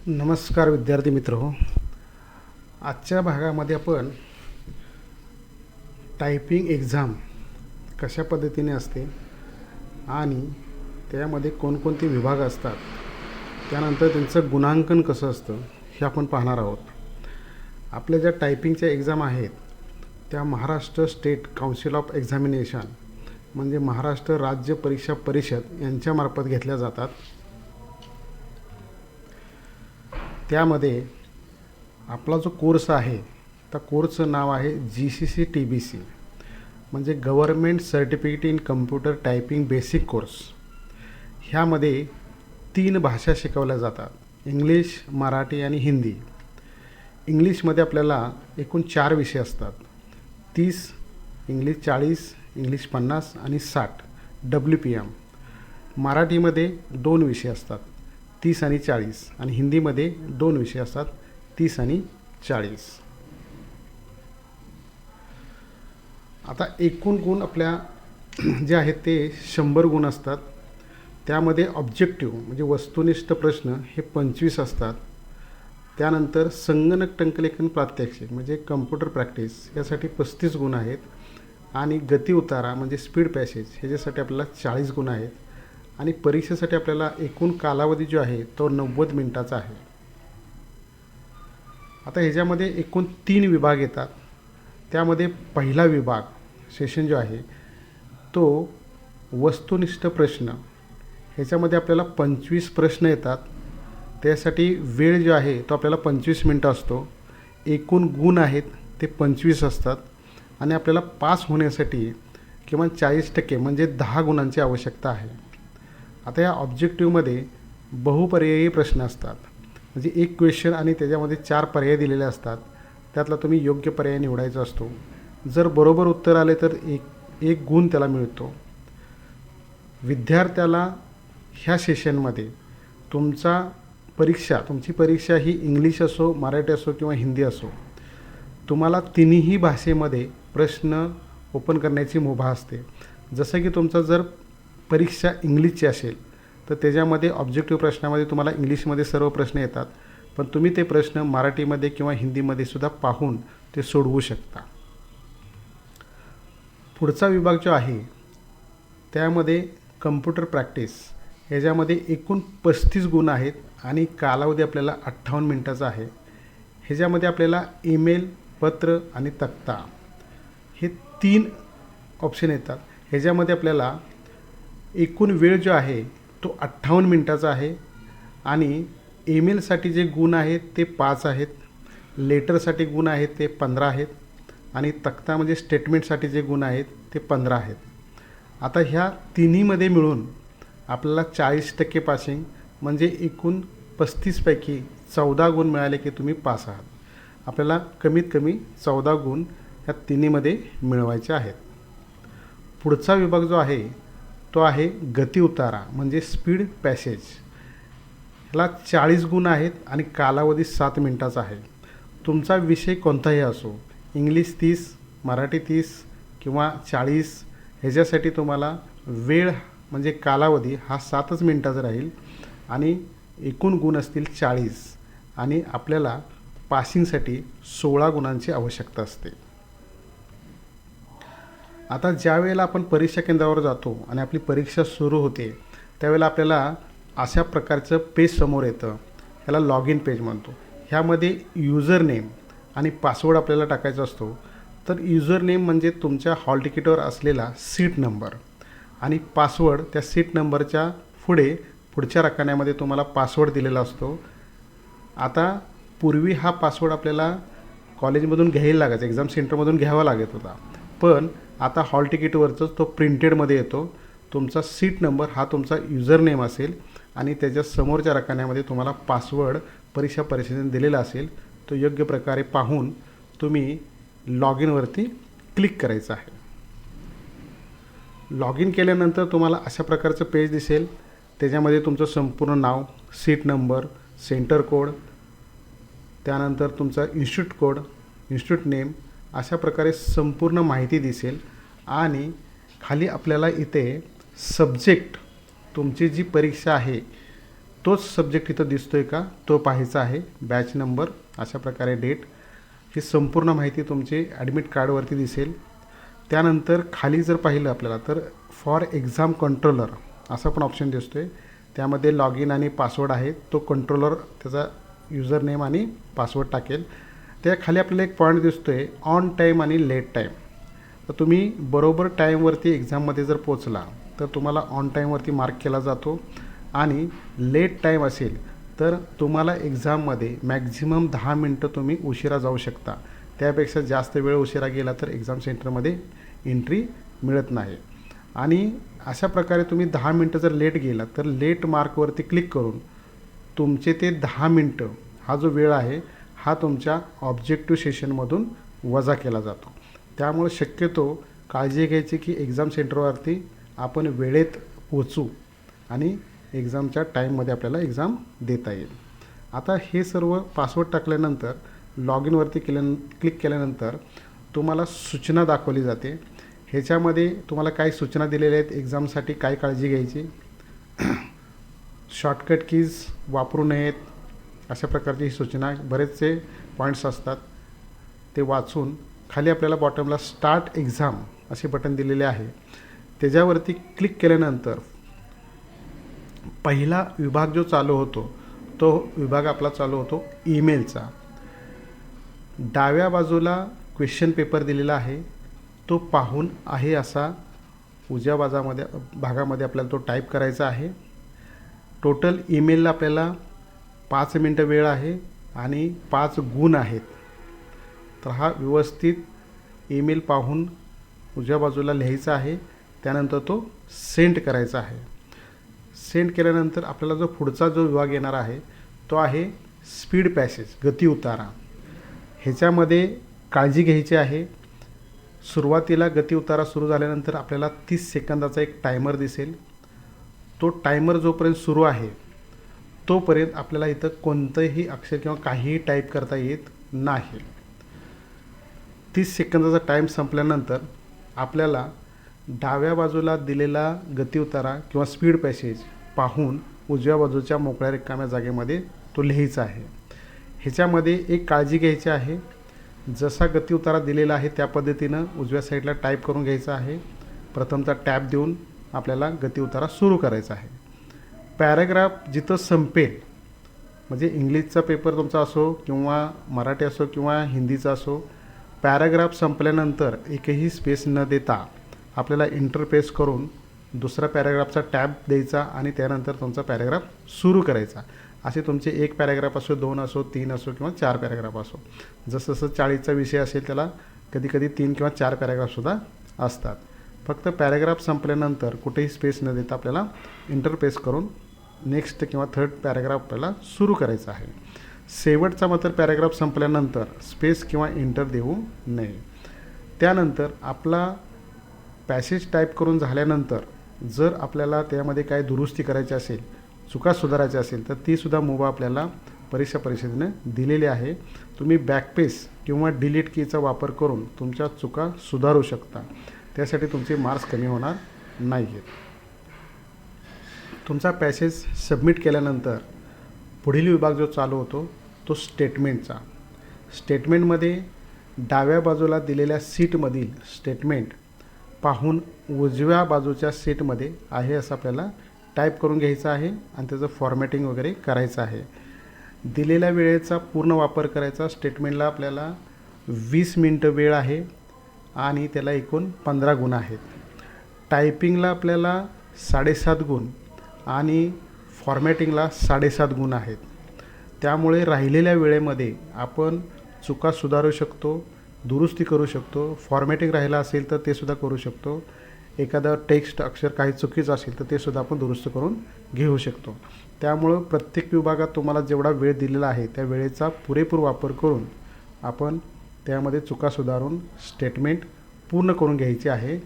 नमस्कार विद्यार्थी मित्र आजच्या भागामध्ये आपण टायपिंग एक्झाम कशा पद्धतीने असते आणि त्यामध्ये कोणकोणते विभाग असतात, त्यानंतर त्यांचं गुणांकन कसं असतं हे आपण पाहणार आहोत. आपल्या ज्या टायपिंगच्या एक्झाम आहेत त्या Maharashtra state council of examination म्हणजे महाराष्ट्र राज्य परीक्षा परिषद यांच्यामार्फत घेतल्या जातात. त्यामध्ये आपला जो कोर्स आहे त्या कोर्सचं नाव आहे GCC-TBC म्हणजे government certificate in computer typing basic course. ह्यामध्ये 3 भाषा शिकवल्या जातात, इंग्लिश, मराठी आणि हिंदी. इंग्लिशमध्ये आपल्याला एकूण 4 विषय असतात, 30, इंग्लिश 40, इंग्लिश 50 आणि 60 WPM. मराठीमध्ये 2 विषय असतात, 30 आणि 40, आणि हिंदीमध्ये 2 विषय असतात, 30 आणि 40. आता एकूण गुण आपल्या जे आहेत ते 100 गुण असतात. त्यामध्ये ऑब्जेक्टिव्ह म्हणजे वस्तुनिष्ठ प्रश्न हे 25 असतात. त्यानंतर संगणक टंकलेखन प्रात्यक्षिक म्हणजे कम्प्युटर प्रॅक्टिस यासाठी 35 गुण आहेत. आणि गती उतारा म्हणजे स्पीड पॅसेज ह्याच्यासाठी आपल्याला 40 गुण आहेत. आणि परीक्षेसाठी आपल्याला एकूण कालावधी जो आहे तो 90 मिनिटाचा आहे. आता ह्याच्यामध्ये एकूण 3 विभाग येतात. त्यामध्ये पहिला विभाग सेशन जो आहे तो वस्तुनिष्ठ प्रश्न. ह्याच्यामध्ये आपल्याला 25 प्रश्न येतात. त्यासाठी वेळ जो आहे तो आपल्याला 25 मिनटं असतो. एकूण गुण आहेत ते 25 असतात. आणि आपल्याला पास होण्यासाठी किमान 40% म्हणजे 10 गुणांची आवश्यकता आहे. आता या ऑब्जेक्टिव्हमध्ये बहुपर्यायी प्रश्न असतात, म्हणजे एक क्वेश्चन आणि त्याच्यामध्ये 4 पर्याय दिलेले असतात. त्यातला तुम्ही योग्य पर्याय निवडायचा असतो. जर बरोबर उत्तर आले तर एक गुण त्याला मिळतो. विद्यार्थ्याला ह्या सेशनमध्ये तुमची परीक्षा ही इंग्लिश असो, मराठी असो किंवा हिंदी असो, तुम्हाला तिन्ही भाषेमध्ये प्रश्न ओपन करण्याची मुभा असते. जसं की तुमचा जर परीक्षा इंग्लिशची असेल तर त्याच्यामध्ये ऑब्जेक्टिव्ह प्रश्नामध्ये तुम्हाला इंग्लिशमध्ये सर्व प्रश्न येतात, पण तुम्ही ते प्रश्न मराठीमध्ये किंवा हिंदीमध्ये सुद्धा पाहून ते सोडवू शकता. पुढचा विभाग जो आहे त्यामध्ये कम्प्युटर प्रॅक्टिस. ह्याच्यामध्ये एकूण 35 गुण आहेत आणि कालावधी आपल्याला 58 मिनिटाचा आहे. ह्याच्यामध्ये आपल्याला ईमेल, पत्र आणि तक्ता हे 3 ऑप्शन येतात. ह्याच्यामध्ये आपल्याला एकूण वेळ जो आहे तो 58 मिनिटाचा आहे. आणि ईमेलसाठी जे गुण आहेत ते 5 आहेत, लेटरसाठी गुण आहेत ते 15 आहेत, आणि तक्ता म्हणजे स्टेटमेंटसाठी जे गुण आहेत ते 15 आहेत. आता ह्या तिन्हीमध्ये मिळून आपल्याला 40% पासिंग म्हणजे एकूण 35 पैकी 14 गुण मिळाले की तुम्ही पास आहात. आपल्याला कमीत कमी 14 गुण ह्या तिन्हीमध्ये मिळवायचे आहेत. पुढचा विभाग जो आहे तो आहे गती उतारा म्हणजे स्पीड पॅसेज. ह्याला 40 गुण आहेत आणि कालावधी 7 मिनिटाचा आहे. तुमचा विषय कोणताही असो, इंग्लिश 30, मराठी 30 किंवा 40, ह्याच्यासाठी तुम्हाला वेळ म्हणजे कालावधी हा 7च मिनिटाचा राहील आणि एकूण गुण असतील 40 आणि आपल्याला पासिंगसाठी 16 गुणांची आवश्यकता असते. आता ज्या वेळेला आपण परीक्षा केंद्रावर जातो आणि आपली परीक्षा सुरू होते त्यावेळेला आपल्याला अशा प्रकारचं पेज समोर येतं. ह्याला लॉग इन पेज म्हणतो. ह्यामध्ये युजर नेम आणि पासवर्ड आपल्याला टाकायचा असतो. तर युजर नेम म्हणजे तुमच्या हॉल तिकीटवर असलेला सीट नंबर आणि पासवर्ड त्या सीट नंबरच्या पुढच्या रकान्यामध्ये तुम्हाला पासवर्ड दिलेला असतो. आता पूर्वी हा पासवर्ड आपल्याला कॉलेजमधून घ्यायला लागायचा, एक्झाम सेंटरमधून घ्यावा लागत होता, पण आता हॉल तिकीटवरच तो प्रिंटेडमध्ये येतो. तुमचा सीट नंबर हा तुमचा युजर नेम असेल आणि त्याच्या समोरच्या रकान्यामध्ये तुम्हाला पासवर्ड परीक्षा परिषदेने दिलेला असेल. तो योग्य प्रकारे पाहून तुम्ही लॉग इनवरती क्लिक करायचं आहे. लॉग इन केल्यानंतर तुम्हाला अशा प्रकारचं पेज दिसेल. त्याच्यामध्ये तुमचं संपूर्ण नाव, सीट नंबर, सेंटर कोड, त्यानंतर तुमचा इन्स्टिट्यूट कोड, इन्स्टिट्यूट नेम अशा प्रकारे संपूर्ण माहिती दिसेल. आणि खाली आपल्याला इथे सब्जेक्ट तुमची जी परीक्षा आहे तोच सब्जेक्ट इथं दिसतो आहे का तो पाहायचा आहे, बॅच नंबर, अशा प्रकारे डेट, ही संपूर्ण माहिती तुमची ॲडमिट कार्डवरती दिसेल. त्यानंतर खाली जर पाहिलं आपल्याला तर फॉर एक्झाम कंट्रोलर असा पण ऑप्शन दिसतो आहे. त्यामध्ये लॉग इन आणि पासवर्ड आहे, तो कंट्रोलर त्याचा युजर नेम आणि पासवर्ड टाकेल. त्या खाली आपल्याला एक पॉईंट दिसतो आहे ऑन टाईम आणि लेट टाईम. तर तुम्ही बरोबर टाईमवरती एक्झाममध्ये जर पोचला तर तुम्हाला ऑन टाईमवरती मार्क केला जातो, आणि लेट टाईम असेल तर तुम्हाला एक्झाममध्ये मॅक्झिमम 10 मिनटं तुम्ही उशिरा जाऊ शकता. त्यापेक्षा जास्त वेळ उशिरा गेला तर एक्झाम सेंटरमध्ये एंट्री मिळत नाही. आणि अशा प्रकारे तुम्ही 10 मिनटं जर लेट गेला तर लेट मार्कवरती क्लिक करून तुमचे ते 10 मिनटं हा जो वेळ आहे हा तुमच्या ऑब्जेक्टिव्ह सेशनमधून वजा केला जातो. त्यामुळे शक्यतो काळजी घ्यायची की एक्झाम सेंटरवरती आपण वेळेत पोचू आणि एक्झामच्या टाईममध्ये आपल्याला एक्झाम देता येईल. आता हे सर्व पासवर्ड टाकल्यानंतर लॉग इनवरती क्लिक केल्यानंतर तुम्हाला सूचना दाखवली जाते. ह्याच्यामध्ये तुम्हाला काय सूचना दिलेल्या आहेत, एक्झामसाठी काय काळजी घ्यायची, शॉर्टकट कीज वापरू नयेत, अशा प्रकारची ही सूचना, बरेचसे पॉईंट्स असतात. ते वाचून खाली आपल्याला बॉटमला स्टार्ट एक्झाम असे बटन दिलेले आहे. त्याच्यावरती क्लिक केल्यानंतर पहिला विभाग जो चालू होतो तो विभाग आपला चालू होतो ईमेलचा. डाव्या बाजूला क्वेश्चन पेपर दिलेला आहे, तो पाहून आहे असा उजव्या भागामध्ये आपल्याला तो टाईप करायचा आहे. टोटल ईमेलला आपल्याला 5 मिनटं वेळ आहे आणि 5 गुण आहेत. तर हा व्यवस्थित ईमेल पाहून उजव्या बाजूला लिहायचा आहे. त्यानंतर तो सेंड करायचा आहे. सेंड केल्यानंतर आपल्याला जो पुढचा जो विभाग येणार आहे तो आहे स्पीड पॅसेज, गती उतारा. ह्याच्यामध्ये काळजी घ्यायची आहे. सुरुवातीला गती उतारा सुरू झाल्यानंतर आपल्याला 30 सेकंदाचा एक टायमर दिसेल. तो टायमर जोपर्यंत सुरू आहे तोपर्यंत आपल्याला इथं कोणतंही अक्षर किंवा काहीही टाईप करता येत नाही. 30 सेकंदाचा टाईम संपल्यानंतर आपल्याला डाव्या बाजूला दिलेला गती उतारा किंवा स्पीड पॅसेज पाहून उजव्या बाजूच्या मोकळ्या रिकाम्या जागेमध्ये तो लिहायचा आहे. ह्याच्यामध्ये एक काळजी घ्यायची आहे, जसा गती उतारा दिलेला आहे त्या पद्धतीनं उजव्या साईडला टाईप करून घ्यायचा आहे. प्रथमचा टॅब देऊन आपल्याला गती उतारा सुरू करायचा आहे. पॅराग्राफ जिथं संपेल, म्हणजे इंग्लिशचा पेपर तुमचा असो किंवा मराठी असो किंवा हिंदीचा असो, पॅराग्राफ संपल्यानंतर एकही स्पेस न देता आपल्याला इंटरप्रेस करून दुसरा पॅराग्राफचा टॅब द्यायचा आणि त्यानंतर तुमचा पॅराग्राफ सुरू करायचा. असे तुमचे 1 पॅराग्राफ असो, 2 असो, 3 असो किंवा 4 पॅराग्राफ असो. जसं जसं 40चा विषय असेल त्याला कधीकधी 3 किंवा 4 पॅराग्राफसुद्धा असतात. फक्त पॅराग्राफ संपल्यानंतर कुठेही स्पेस न देता आपल्याला इंटरप्रेस करून नेक्स्ट किंवा थर्ड पॅराग्राफ आपल्याला सुरू करायचा आहे. शेवटचा मात्र पॅराग्राफ संपल्यानंतर स्पेस किंवा इंटर देऊ नये. त्यानंतर आपला पॅसेज टाईप करून झाल्यानंतर जर आपल्याला त्यामध्ये काय दुरुस्ती करायची असेल, चुका सुधारायच्या असेल तर तीसुद्धा मुभा आपल्याला परीक्षा परिषदेने दिलेली आहे. तुम्ही बॅकपेस किंवा डिलीट कीचा वापर करून तुमच्या चुका सुधारू शकता. त्यासाठी तुमचे मार्क्स कमी होणार नाही आहेत. तुमचा पॅसेज सबमिट केल्यानंतर पुढील विभाग जो चालू होतो तो स्टेटमेंटचा. स्टेटमेंटमध्ये डाव्या बाजूला दिलेल्या सीटमधील स्टेटमेंट पाहून उजव्या बाजूच्या सीटमध्ये आहे असं आपल्याला टाईप करून घ्यायचं आहे आणि त्याचं फॉर्मॅटिंग वगैरे करायचं आहे. दिलेल्या वेळेचा पूर्ण वापर करायचा. स्टेटमेंटला आपल्याला 20 मिनटं वेळ आहे आणि त्याला एकूण 15 गुण आहेत. टायपिंगला आपल्याला 7.5 गुण आणि फॉर्मॅटिंगला 7.5 गुण आहेत. त्यामुळे राहिलेल्या वेळेमध्ये आपण चुका सुधारू शकतो, दुरुस्ती करू शकतो. फॉर्मॅटिंग राहिला असेल तर ते सुद्धा करू शकतो. एखादं टेक्स्ट अक्षर काही चुकीचं असेल तर ते सुद्धा आपण दुरुस्त करून घेऊ शकतो. त्यामुळं प्रत्येक विभागात तुम्हाला जेवढा वेळ दिलेला आहे त्या वेळेचा पुरेपूर वापर करून आपण त्यामध्ये चुका सुधारून स्टेटमेंट पूर्ण करून घ्यायचे आहे.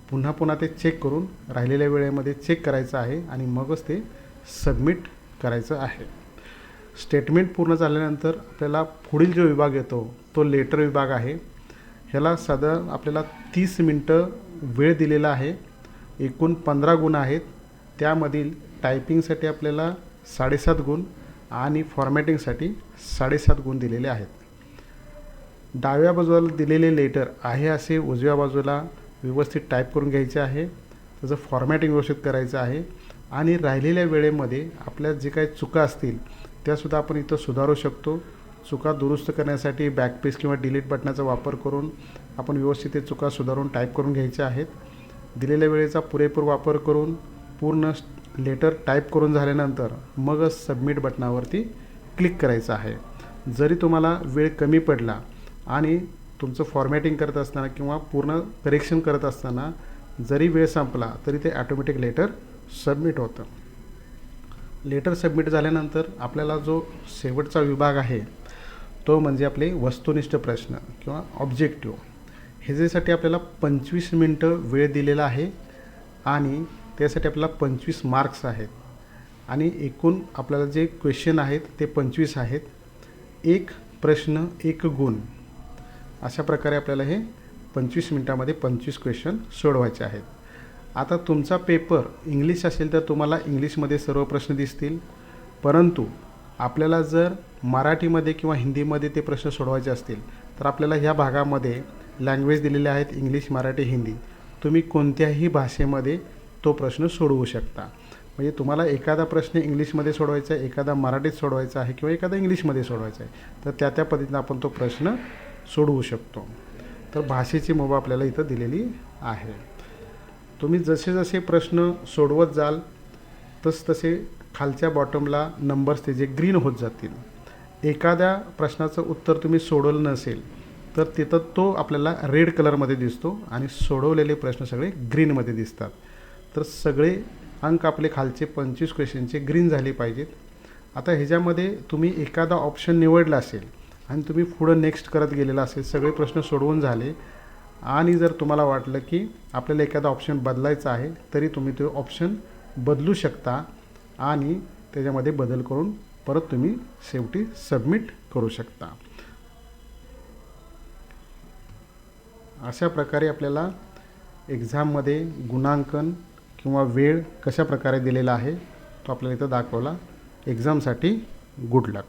पुन्हा पुन्हा ते चेक करून राहिलेल्या वेळेमध्ये चेक करायचं आहे आणि मगच ते सबमिट करायचं आहे. स्टेटमेंट पूर्ण झाल्यानंतर आपल्याला पुढील जो विभाग येतो तो लेटर विभाग आहे. ह्याला साधारण आपल्याला 30 मिनटं वेळ दिलेला आहे. एकूण 15 गुण आहेत. त्यामधील टायपिंगसाठी आपल्याला 7.5 गुण आणि फॉर्मॅटिंगसाठी 7.5 गुण दिलेले आहेत. डाव्या बाजूला दिलेले लेटर आहे असे उजव्या बाजूला व्यवस्थित टाईप करून घ्यायचे आहे. त्याचं फॉर्मॅटिंग व्यवस्थित करायचं आहे आणि राहिलेल्या वेळेमध्ये आपल्या जे काही चुका असतील त्यासुद्धा आपण इथं सुधारू शकतो. चुका दुरुस्त करण्यासाठी बॅकपेस किंवा डिलीट बटनाचा वापर करून आपण व्यवस्थित ते चुका सुधारून टाईप करून घ्यायच्या आहेत. दिलेल्या वेळेचा पुरेपूर वापर करून पूर्ण लेटर टाईप करून झाल्यानंतर मगच सबमिट बटनावरती क्लिक करायचं आहे. जरी तुम्हाला वेळ कमी पडला आणि तुमचं फॉर्मॅटिंग करत असताना किंवा पूर्ण करेक्शन करत असताना जरी वेळ संपला तरी ते ॲटोमॅटिक लेटर सबमिट होतं. लेटर सबमिट झाल्यानंतर आपल्याला जो शेवटचा विभाग आहे तो म्हणजे आपले वस्तुनिष्ठ प्रश्न किंवा ऑब्जेक्टिव्ह. ह्याच्यासाठी आपल्याला 25 मिनटं वेळ दिलेला आहे आणि त्यासाठी आपल्याला 25 मार्क्स आहेत आणि एकूण आपल्याला जे क्वेश्चन आहेत ते 25 आहेत. एक प्रश्न 1 गुण, अशा प्रकारे आपल्याला हे 25 मिनटामध्ये 25 क्वेश्चन सोडवायचे आहेत. आता तुमचा पेपर इंग्लिश असेल तर तुम्हाला इंग्लिशमध्ये सर्व प्रश्न दिसतील, परंतु आपल्याला जर मराठीमध्ये किंवा हिंदीमध्ये ते प्रश्न सोडवायचे असतील तर आपल्याला ह्या भागामध्ये लँग्वेज दिलेले आहेत इंग्लिश, मराठी, हिंदी. तुम्ही कोणत्याही भाषेमध्ये तो प्रश्न सोडवू शकता. म्हणजे तुम्हाला एखादा प्रश्न इंग्लिशमध्ये सोडवायचा आहे, एखादा मराठीत सोडवायचा आहे किंवा एखादा इंग्लिशमध्ये सोडवायचा आहे, तर त्या पद्धतीनं आपण तो प्रश्न सोडवू शकतो. तर भाषेची मुभा आपल्याला इथं दिलेली आहे. तुम्ही जसे जसे प्रश्न सोडवत जाल तसे खालच्या बॉटमला नंबर्स ते जे ग्रीन होत जातील. एखाद्या प्रश्नाचं उत्तर तुम्ही सोडवलं नसेल तर तिथं तो आपल्याला रेड कलरमध्ये दिसतो आणि सोडवलेले प्रश्न सगळे ग्रीनमध्ये दिसतात. तर सगळे अंक आपले खालचे 25 क्वेश्चनचे ग्रीन झाले पाहिजेत. आता ह्याच्यामध्ये तुम्ही एखादा ऑप्शन निवडला असेल आणि तुम्ही पुढं नेक्स्ट करत गेलेला असेल, सगळे प्रश्न सोडवून झाले आणि जर तुम्हाला वाटलं की आपल्याला एखादा ऑप्शन बदलायचा आहे तरी तुम्ही तो ऑप्शन बदलू शकता आणि त्याच्यामध्ये बदल करून परत तुम्ही शेवटी सबमिट करू शकता. अशा प्रकारे आपल्याला एक्झाममध्ये गुणांकन किंवा वेळ कशा प्रकारे दिलेला आहे तो आपल्याला इथं दाखवला. एक्झामसाठी गुड लक.